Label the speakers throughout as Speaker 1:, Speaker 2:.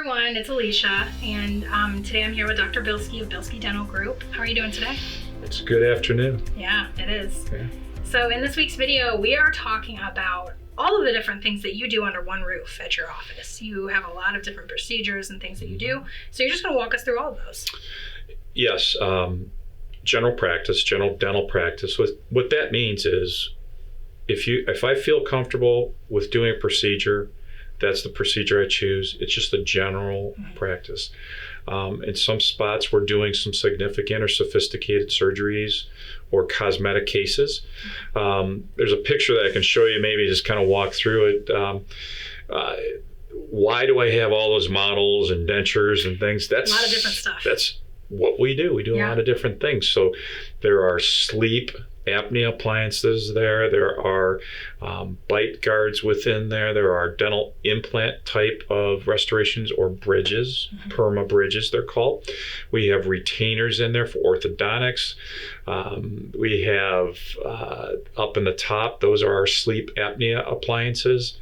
Speaker 1: everyone, it's Alicia, and today I'm here with Dr. Bilski of Bilski Dental Group. How are you doing today?
Speaker 2: It's a good afternoon.
Speaker 1: Yeah, it is.
Speaker 2: Yeah.
Speaker 1: So in this week's video, we are talking about all of the different things that you do under one roof at your office. You have a lot of different procedures and things that you do, so you're just going to walk us through all of those.
Speaker 2: Yes, general dental practice. What that means is if I feel comfortable with doing a procedure, that's the procedure I choose. It's just a general practice. In some spots, we're doing some significant or sophisticated surgeries or cosmetic cases. There's a picture that I can show you, maybe just kind of walk through it. Why do I have all those models and dentures and things? That's
Speaker 1: a lot of different stuff.
Speaker 2: That's what we do. We do a lot of different things. So there are sleep apnea appliances there. There are bite guards within there. There are dental implant type of restorations or bridges, perma bridges they're called. We have retainers in there for orthodontics. We have up in the top, those are our sleep apnea appliances,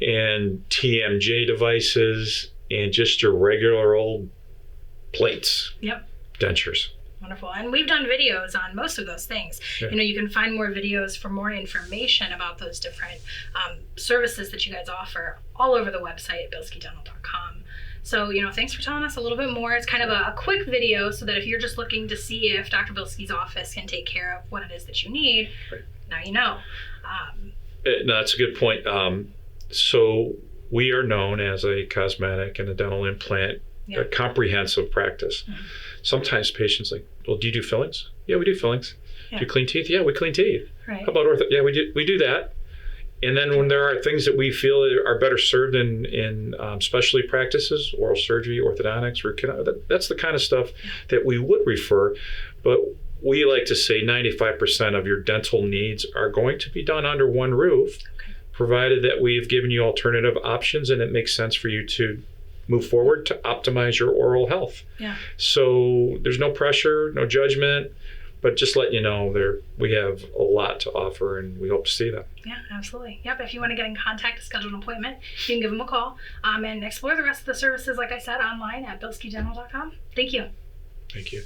Speaker 2: and TMJ devices, and just your regular old plates, dentures.
Speaker 1: Wonderful. And we've done videos on most of those things.
Speaker 2: Yeah.
Speaker 1: You know, you can find more videos for more information about those different services that you guys offer all over the website at bilskidental.com. So, thanks for telling us a little bit more. It's kind of a quick video so that if you're just looking to see if Dr. Bilski's office can take care of what it is that you need, now you know.
Speaker 2: No, that's a good point. So we are known as a cosmetic and a dental implant a comprehensive practice. Sometimes patients like, well, do you do fillings? Yeah, we do fillings. Do you clean teeth? Yeah, we clean teeth.
Speaker 1: Right.
Speaker 2: How about ortho? Yeah, we do that. And then when there are things that we feel are better served in specialty practices, oral surgery, orthodontics, root canal, that's the kind of stuff that we would refer. But we like to say 95% of your dental needs are going to be done under one roof, provided that we've given you alternative options and it makes sense for you to move forward to optimize your oral health.
Speaker 1: Yeah.
Speaker 2: So there's no pressure, no judgment, but just let you know we have a lot to offer and we hope to see that.
Speaker 1: Yeah, absolutely. Yep. If you want to get in contact to schedule an appointment, you can give them a call and explore the rest of the services, like I said, online at bilskidental.com. Thank you.
Speaker 2: Thank you.